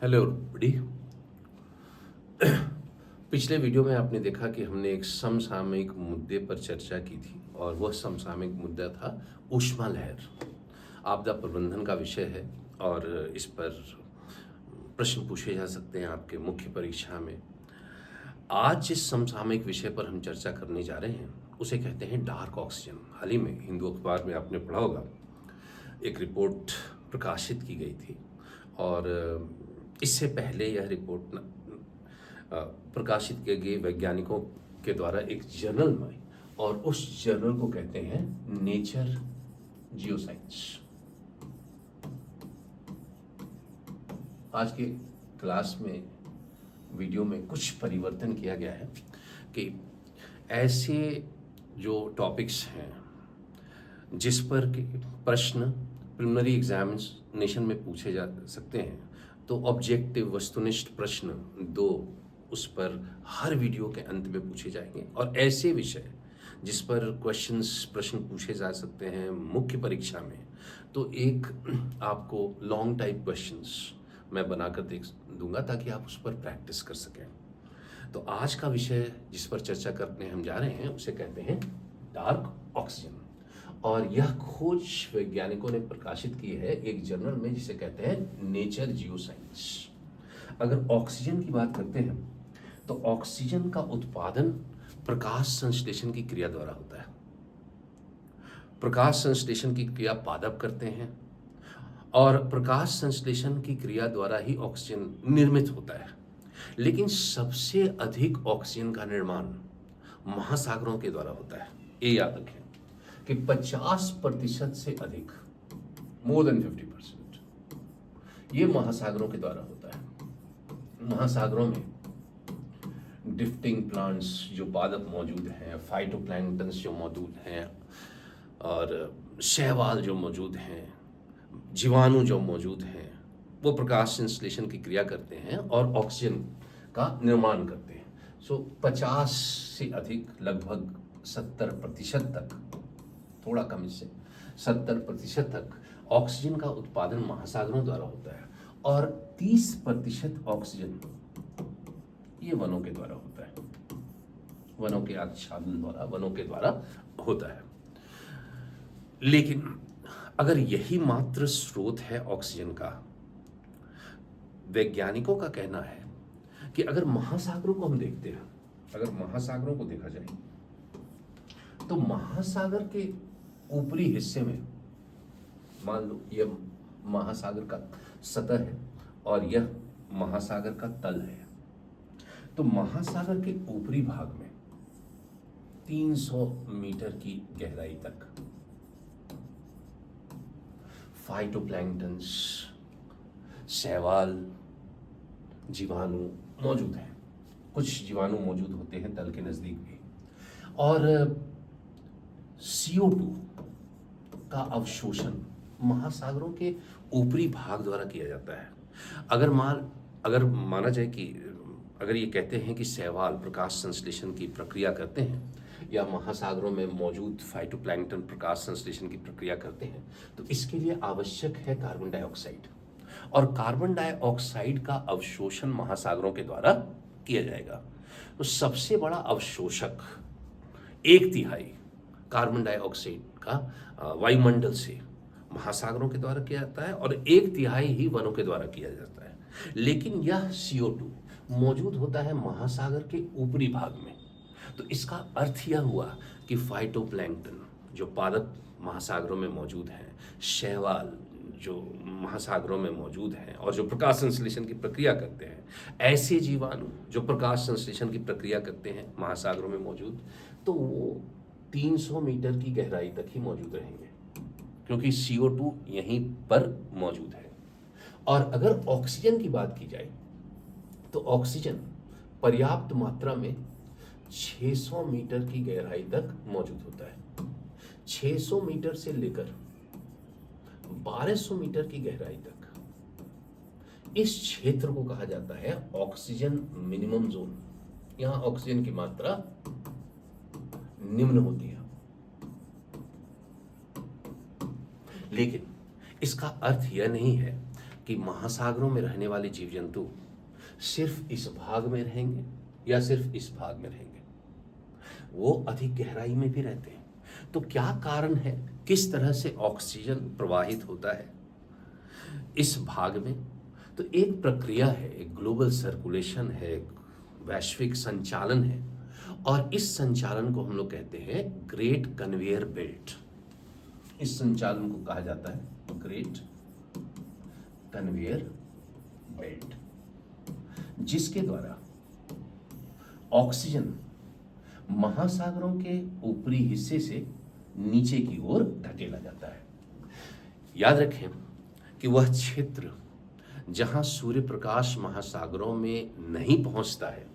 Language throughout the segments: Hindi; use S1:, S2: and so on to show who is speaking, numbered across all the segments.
S1: Hello everybody. पिछले वीडियो में आपने देखा कि हमने एक समसामयिक मुद्दे पर चर्चा की थी और वह समसामयिक मुद्दा था ऊष्मा लहर। आपदा प्रबंधन का विषय है और इस पर प्रश्न पूछे जा सकते हैं आपके मुख्य परीक्षा में। आज जिस समसामयिक विषय पर हम चर्चा करने जा रहे हैं उसे कहते हैं डार्क ऑक्सीजन। हाल ही में हिंदू अखबार में आपने पढ़ा होगा, एक रिपोर्ट प्रकाशित की गई थी और इससे पहले यह रिपोर्ट प्रकाशित किए गए वैज्ञानिकों के द्वारा एक जर्नल में, और उस जर्नल को कहते हैं नेचर जियोसाइंस। आज के क्लास में वीडियो में कुछ परिवर्तन किया गया है कि ऐसे जो टॉपिक्स हैं जिस पर प्रश्न प्रिलिमिनरी एग्जामिनेशन में पूछे जा सकते हैं, तो ऑब्जेक्टिव वस्तुनिष्ठ प्रश्न दो उस पर हर वीडियो के अंत में पूछे जाएंगे। और ऐसे विषय जिस पर प्रश्न पूछे जा सकते हैं मुख्य परीक्षा में, तो एक आपको लॉन्ग टाइप क्वेश्चंस मैं बनाकर देख दूंगा ताकि आप उस पर प्रैक्टिस कर सकें। तो आज का विषय जिस पर चर्चा करने हम जा रहे हैं उसे कहते हैं डार्क ऑक्सीजन, और यह खोज वैज्ञानिकों ने प्रकाशित की है एक जर्नल में जिसे कहते हैं नेचर जियोसाइंस। अगर ऑक्सीजन की बात करते हैं तो ऑक्सीजन का उत्पादन प्रकाश संश्लेषण की क्रिया द्वारा होता है। प्रकाश संश्लेषण की क्रिया पादप करते हैं और प्रकाश संश्लेषण की क्रिया द्वारा ही ऑक्सीजन निर्मित होता है। लेकिन सबसे अधिक ऑक्सीजन का निर्माण महासागरों के द्वारा होता है। ये याद रखें कि 50% से अधिक, मोर देन 50%, ये महासागरों के द्वारा होता है। महासागरों में ड्रिफ्टिंग प्लांट्स जो पादप मौजूद हैं, फाइटोप्लैंक्टन्स जो मौजूद हैं, और शैवाल जो मौजूद हैं, जीवाणु जो मौजूद हैं, वो प्रकाश संश्लेषण की क्रिया करते हैं और ऑक्सीजन का निर्माण करते हैं। 50 से अधिक, लगभग 70% तक, थोड़ा कम इससे, 70% तक ऑक्सीजन का उत्पादन महासागरों द्वारा होता है और 30% ऑक्सीजन ये वनों के द्वारा होता है, वनों के आच्छादन द्वारा, वनों के द्वारा होता है। लेकिन अगर यही मात्र स्रोत है ऑक्सीजन का, वैज्ञानिकों का कहना है कि अगर महासागरों को हम देखते हैं, अगर महासागरों को देखा जाए तो महासागर के ऊपरी हिस्से में, मान लो यह महासागर का सतह है और यह महासागर का तल है, तो महासागर के ऊपरी भाग में 300 मीटर की गहराई तक फाइटोप्लैंक्टन्स, शैवाल, जीवाणु मौजूद हैं। कुछ जीवाणु मौजूद होते हैं तल के नजदीक भी, और CO2 का अवशोषण महासागरों के ऊपरी भाग द्वारा किया जाता है। अगर माना जाए कि अगर ये कहते हैं कि शैवाल प्रकाश संश्लेषण की प्रक्रिया करते हैं या महासागरों में मौजूद फाइटोप्लैंक्टन प्रकाश संश्लेषण की प्रक्रिया करते हैं, तो इसके लिए आवश्यक है कार्बन डाइऑक्साइड, और कार्बन डाइऑक्साइड का अवशोषण महासागरों के द्वारा किया जाएगा। तो सबसे बड़ा अवशोषक 1/3 कार्बन डाइऑक्साइड का वायुमंडल से महासागरों के द्वारा किया जाता है और 1/3 ही वनों के द्वारा किया जाता है। लेकिन यह CO2 मौजूद होता है महासागर के ऊपरी भाग में। तो इसका अर्थ यह हुआ कि फाइटोप्लैंक्टन जो पादप महासागरों में मौजूद हैं, शैवाल जो महासागरों में मौजूद हैं और जो प्रकाश संश्लेषण की प्रक्रिया करते हैं, ऐसे जीवाणु जो प्रकाश संश्लेषण की प्रक्रिया करते हैं महासागरों में मौजूद, तो वो 300 मीटर की गहराई तक ही मौजूद रहेंगे, क्योंकि CO2 यहीं पर मौजूद है। और अगर ऑक्सीजन की बात की जाए तो ऑक्सीजन पर्याप्त मात्रा में 600 मीटर की गहराई तक मौजूद होता है। 600 मीटर से लेकर 1200 मीटर की गहराई तक इस क्षेत्र को कहा जाता है ऑक्सीजन मिनिमम जोन। यहां ऑक्सीजन की मात्रा निम्न होती है। लेकिन इसका अर्थ यह नहीं है कि महासागरों में रहने वाले जीव जंतु सिर्फ इस भाग में रहेंगे या सिर्फ इस भाग में रहेंगे, वो अधिक गहराई में भी रहते हैं। तो क्या कारण है, किस तरह से ऑक्सीजन प्रवाहित होता है इस भाग में? तो एक प्रक्रिया है, एक ग्लोबल सर्कुलेशन है, एक वैश्विक संचालन है, और इस संचालन को हम लोग कहते हैं ग्रेट कन्वेयर बेल्ट। इस संचालन को कहा जाता है ग्रेट कन्वेयर बेल्ट, जिसके द्वारा ऑक्सीजन महासागरों के ऊपरी हिस्से से नीचे की ओर धकेला जाता है। याद रखें कि वह क्षेत्र जहां सूर्य प्रकाश महासागरों में नहीं पहुंचता है,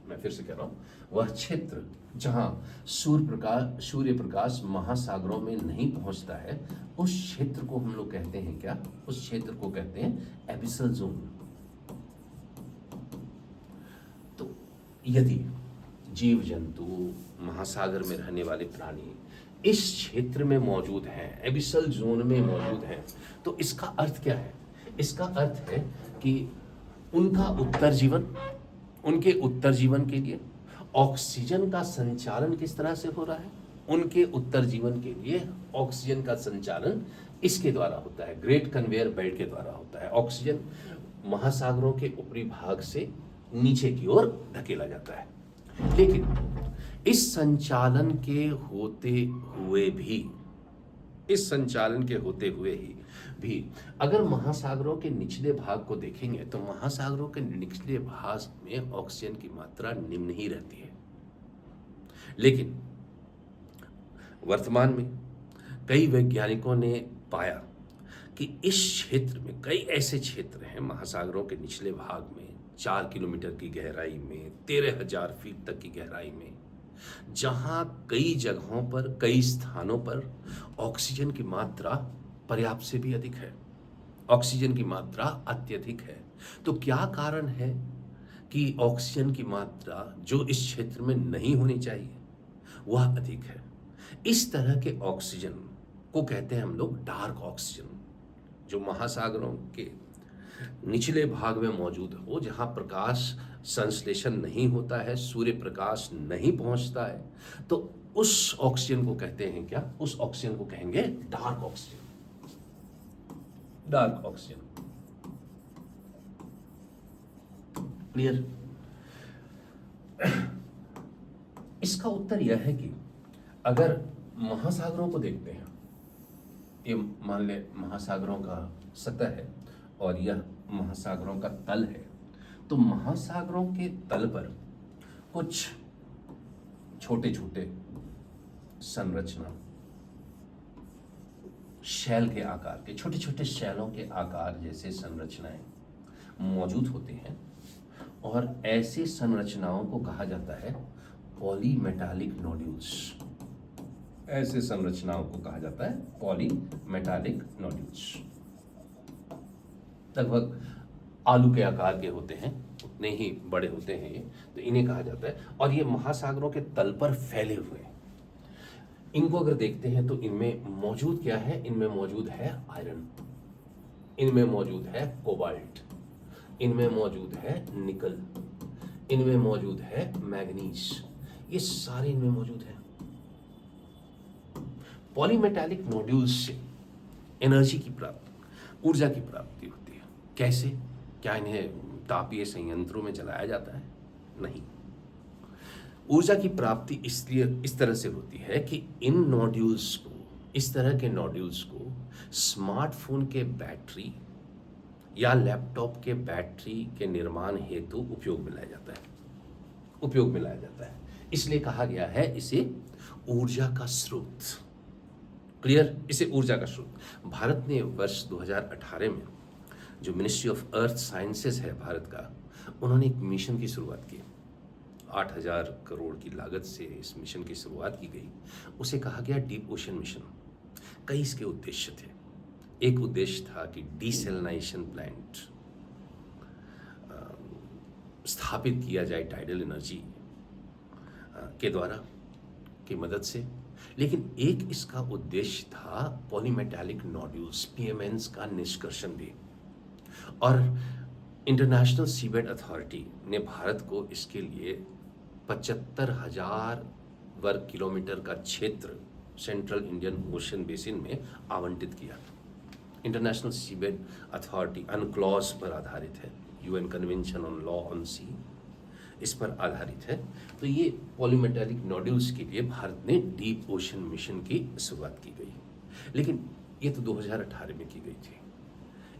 S1: मैं फिर से कह रहा हूं, वह क्षेत्र जहां सूर्य प्रकाश महासागरों में नहीं पहुंचता है, उस क्षेत्र को हम लोग कहते हैं क्या? उस क्षेत्र को कहते हैं एबिसल जोन। तो यदि जीव जंतु, महासागर में रहने वाले प्राणी इस क्षेत्र में मौजूद हैं, एबिसल जोन में मौजूद हैं, तो इसका अर्थ क्या है? इसका अर्थ है कि उनके उत्तर जीवन के लिए ऑक्सीजन का संचालन किस तरह से हो रहा है? उनके उत्तर जीवन के लिए ऑक्सीजन का संचालन इसके द्वारा होता है, ग्रेट कन्वेयर बेल्ट के द्वारा होता है। ऑक्सीजन महासागरों के ऊपरी भाग से नीचे की ओर धकेला जाता है। लेकिन इस संचालन के होते हुए भी अगर महासागरों के निचले भाग को देखेंगे तो महासागरों के निचले भाग में ऑक्सीजन की मात्रा निम्न ही रहती है। लेकिन वर्तमान में कई वैज्ञानिकों ने पाया कि इस क्षेत्र में कई ऐसे क्षेत्र हैं महासागरों के निचले भाग में 4 किलोमीटर की गहराई में, 13,000 फीट तक की गहराई में, जहां कई जगहों पर, कई स्थानों पर ऑक्सीजन की मात्रा पर्याप्त से भी अधिक है, ऑक्सीजन की मात्रा अत्यधिक है। तो क्या कारण है कि ऑक्सीजन की मात्रा जो इस क्षेत्र में नहीं होनी चाहिए वह अधिक है? इस तरह के ऑक्सीजन को कहते हैं हम लोग डार्क ऑक्सीजन, जो महासागरों के निचले भाग में मौजूद हो, जहां प्रकाश संश्लेषण नहीं होता है, सूर्य प्रकाश नहीं पहुंचता है, तो उस ऑक्सीजन को कहते हैं क्या? उस ऑक्सीजन को कहेंगे dark oxygen. Dark oxygen, clear? इसका उत्तर यह है कि अगर महासागरों को देखते हैं, ये मान ले महासागरों का सतह है और यह महासागरों का तल है, तो महासागरों के तल पर कुछ छोटे छोटे संरचना, शैल के आकार के, छोटे छोटे शैलों के आकार जैसे संरचनाएं मौजूद होते हैं, और ऐसे संरचनाओं को कहा जाता है पॉलीमेटालिक नोड्यूल्स। ऐसे संरचनाओं को कहा जाता है पॉलीमेटालिक नोड्यूल्स। लगभग आलू के आकार के होते हैं, उतने ही बड़े होते हैं ये, तो इन्हें कहा जाता है। और ये महासागरों के तल पर फैले हुए हैं। इनको अगर देखते हैं तो इनमें मौजूद क्या है? इनमें मौजूद है आयरन, इनमें मौजूद है कोबाल्ट, इनमें मौजूद है निकल, इनमें मौजूद है मैग्नीज, ये सारे इनमें मौजूद हैं। पॉलीमेटालिक नोड्यूल्स से एनर्जी की प्राप्ति, ऊर्जा की प्राप्ति होती है। कैसे? क्या इन्हें तापीय संयंत्रों में जलाया जाता है? नहीं। ऊर्जा की प्राप्ति इसलिए इस तरह से होती है कि इन नोड्यूल्स को, इस तरह के नोड्यूल्स को स्मार्टफोन के बैटरी या लैपटॉप के बैटरी के निर्माण हेतु उपयोग में लाया जाता है। इसलिए कहा गया है इसे ऊर्जा का स्रोत। क्लियर? इसे ऊर्जा का स्रोत। भारत ने वर्ष 2018 में, जो मिनिस्ट्री ऑफ अर्थ साइंसेस है भारत का, उन्होंने एक मिशन की शुरुआत की। 8,000 करोड़ की लागत से इस मिशन की शुरुआत की गई। उसे कहा गया डीप ओशन मिशन। कई इसके उद्देश्य थे। एक उद्देश्य था कि डीसैलिनेशन प्लांट स्थापित किया जाए टाइडल एनर्जी के द्वारा, की मदद से। लेकिन एक इसका उद्देश्य था पॉलीमेटालिक नोड्यूल्स, पीएमएन्स का निष्कर्षण भी। और इंटरनेशनल सीबेड अथॉरिटी ने भारत को इसके लिए 75,000 वर्ग किलोमीटर का क्षेत्र सेंट्रल इंडियन ओशन बेसिन में आवंटित किया। इंटरनेशनल सीबेड अथॉरिटी अनक्लॉज पर आधारित है, UN convention on law on sea इस पर आधारित है। तो ये पॉलीमेटालिक नोड्यूल्स के लिए भारत ने डीप ओशन मिशन की शुरुआत की गई, लेकिन ये तो 2018 में की गई थी।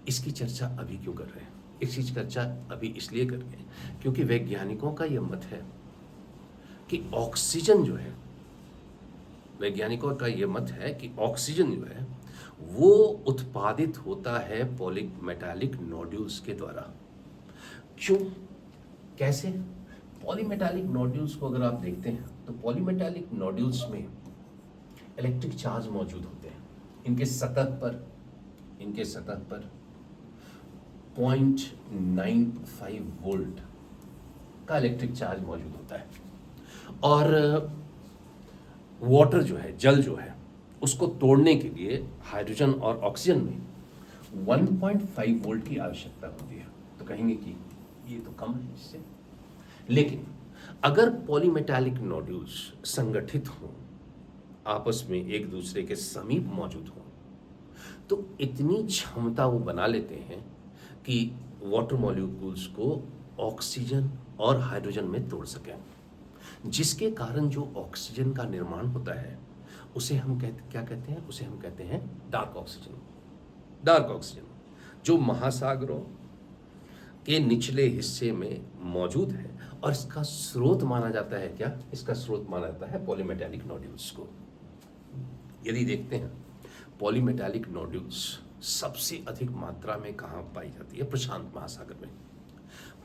S1: इसकी चर्चा अभी क्यों कर रहे हैं? इसकी चर्चा अभी इसलिए कर रहे हैं क्योंकि वैज्ञानिकों का यह मत है कि ऑक्सीजन जो है, वैज्ञानिकों का यह मत है कि ऑक्सीजन जो है वो उत्पादित होता है पॉलीमेटालिक नोड्यूल्स के द्वारा। क्यों, कैसे? पॉलीमेटालिक नोड्यूल्स को अगर आप देखते हैं तो पॉलीमेटालिक नोड्यूल्स में इलेक्ट्रिक चार्ज मौजूद होते हैं। इनके सतह पर 0.95 वोल्ट का इलेक्ट्रिक चार्ज मौजूद होता है, और वाटर जो है, जल जो है, उसको तोड़ने के लिए हाइड्रोजन और ऑक्सीजन में 1.5 वोल्ट की आवश्यकता होती है। तो कहेंगे कि ये तो कम है इससे। लेकिन अगर पॉलीमेटालिक नोड्यूल्स संगठित हों, आपस में एक दूसरे के समीप मौजूद हों, तो इतनी क्षमता वो बना लेते हैं कि वाटर मॉलिक्यूल्स को ऑक्सीजन और हाइड्रोजन में तोड़ सकें, जिसके कारण जो ऑक्सीजन का निर्माण होता है उसे हम क्या कहते हैं? उसे हम कहते हैं डार्क ऑक्सीजन। डार्क ऑक्सीजन जो महासागरों के निचले हिस्से में मौजूद है, और इसका स्रोत माना जाता है क्या? इसका स्रोत माना जाता है पॉलीमेटालिक नोड्यूल्स को। यदि देखते हैं पॉलीमेटालिक नोड्यूल्स सबसे अधिक मात्रा में कहाँ पाई जाती है? प्रशांत महासागर में।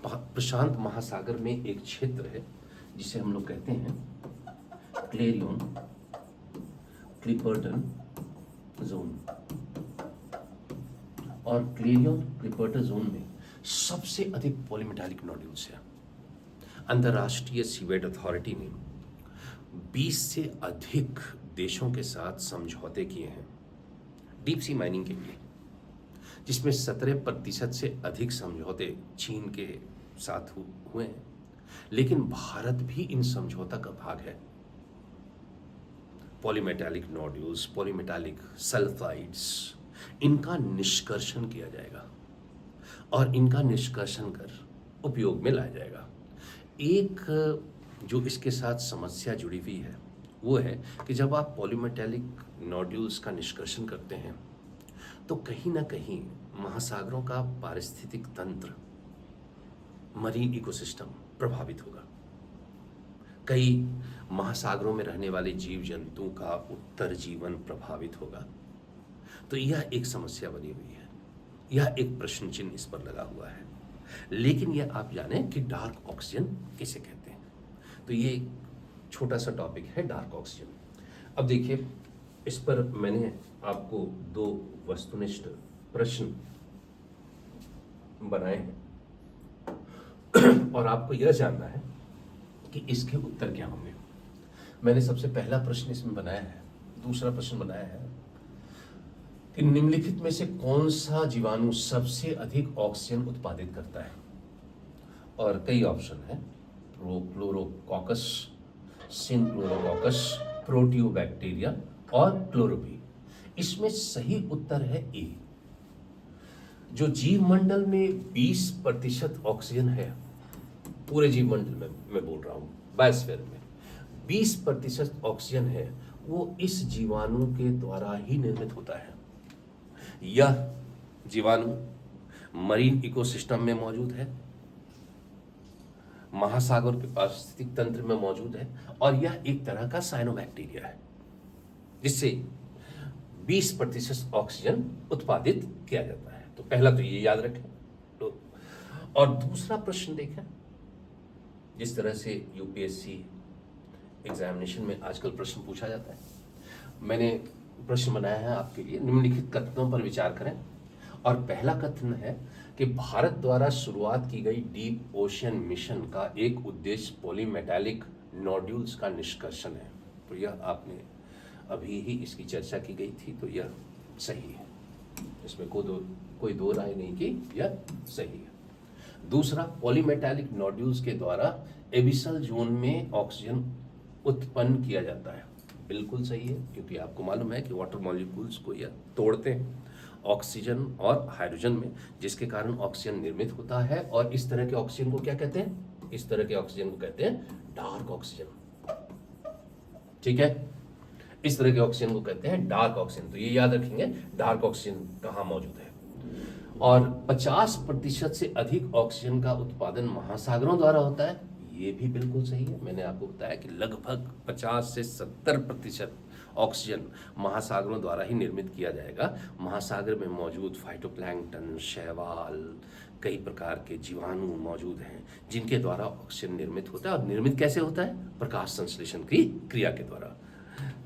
S1: प्रशांत महासागर में एक क्षेत्र है जिसे हम लोग कहते हैं क्लेरियन क्लिपर्टन जोन, और क्लेरियन क्लिपर्टन जोन में सबसे अधिक पॉलीमेटालिक नोड्यूल्स है। अंतर्राष्ट्रीय सीबेड अथॉरिटी ने 20 से अधिक देशों के साथ समझौते किए हैं डीप सी माइनिंग के लिए, जिसमें 17% से अधिक समझौते चीन के साथ हुए हैं। लेकिन भारत भी इन समझौता का भाग है। पॉलीमेटालिक नोड्यूल्स, पॉलीमेटालिक सल्फाइड्स, इनका निष्कर्षण किया जाएगा और इनका निष्कर्षण कर उपयोग में लाया जाएगा। एक जो इसके साथ समस्या जुड़ी हुई है वो है कि जब आप पॉलीमेटालिक नोड्यूल्स का निष्कर्षण करते हैं तो कहीं ना कहीं महासागरों का पारिस्थितिक तंत्र, मरीन इकोसिस्टम प्रभावित होगा। कई महासागरों में रहने वाले जीव जंतुओं का उत्तर जीवन प्रभावित होगा। तो यह एक समस्या बनी हुई है, यह एक प्रश्न चिन्ह इस पर लगा हुआ है। लेकिन यह आप जाने कि डार्क ऑक्सीजन किसे कहते हैं। तो ये एक छोटा सा टॉपिक है डार्क ऑक्सीजन। अब देखिए, इस पर मैंने आपको 2 वस्तुनिष्ठ प्रश्न बनाए हैं और आपको यह जानना है कि इसके उत्तर क्या होंगे। मैंने सबसे पहला प्रश्न इसमें बनाया है, दूसरा प्रश्न बनाया है कि निम्नलिखित में से कौन सा जीवाणु सबसे अधिक ऑक्सीजन उत्पादित करता है। और कई ऑप्शन है, प्रोक्लोरोकॉकस, सिनक्लोरोकॉकस, प्रोटियोबैक्टीरिया और क्लोरोबी। इसमें सही उत्तर है ए। जो जीव मंडल में 20% ऑक्सीजन है, पूरे जीव मंडल में मैं बोल रहा हूं, बायोस्फीयर में 20% ऑक्सीजन है, वो इस जीवाणु के द्वारा ही निर्मित होता है। यह जीवाणु मरीन इकोसिस्टम में मौजूद है, महासागर के पारिस्थितिक तंत्र में मौजूद है, और यह एक तरह का साइनोबैक्टीरिया है जिससे 20% ऑक्सीजन उत्पादित किया जाता है। तो पहला तो ये याद रखें। तो और दूसरा प्रश्न देखें, जिस तरह से यूपीएससी एग्जामिनेशन में आजकल प्रश्न पूछा जाता है, मैंने प्रश्न बनाया है आपके लिए। निम्नलिखित कथनों पर विचार करें। और पहला कथन है कि भारत द्वारा शुरुआत की गई डीप ओशन मिशन का एक उद्देश्य पॉलीमेटालिक नोड्यूल्स का निष्कर्षण है। तो यह आपने अभी ही इसकी चर्चा की गई थी, तो यह सही है, इसमें कोई दो राय नहीं कि यह सही है। दूसरा, पॉलीमेटालिक नोड्यूल्स के द्वारा एबिसल जोन में ऑक्सीजन उत्पन्न किया जाता है। बिल्कुल सही है, क्योंकि आपको मालूम है कि वाटर मॉलिक्यूल्स को यह तोड़ते हैं ऑक्सीजन और हाइड्रोजन में, जिसके कारण ऑक्सीजन निर्मित होता है। और इस तरह के ऑक्सीजन को क्या कहते हैं? इस तरह के ऑक्सीजन को कहते हैं डार्क ऑक्सीजन। ठीक है, इस तरह के ऑक्सीजन को कहते हैं डार्क ऑक्सीजन। तो ये याद रखेंगे डार्क ऑक्सीजन कहाँ मौजूद है। और 50% से अधिक ऑक्सीजन का उत्पादन महासागरों द्वारा होता है। ये भी बिल्कुल सही है। मैंने आपको बताया कि लगभग 50 से 70% ऑक्सीजन महासागरों द्वारा ही निर्मित किया जाएगा। महासागर में मौजूद फाइटोप्लैंक्टन, शैवाल, कई प्रकार के जीवाणु मौजूद हैं जिनके द्वारा ऑक्सीजन निर्मित होता है। और निर्मित कैसे होता है? प्रकाश संश्लेषण की क्रिया के द्वारा।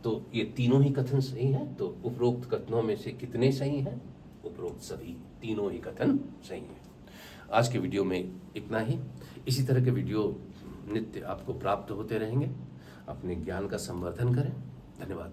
S1: तो ये तीनों ही कथन सही हैं। तो उपरोक्त कथनों में से कितने सही हैं? उपरोक्त सभी तीनों ही कथन सही हैं। आज के वीडियो में इतना ही। इसी तरह के वीडियो नित्य आपको प्राप्त होते रहेंगे। अपने ज्ञान का संवर्धन करें। धन्यवाद।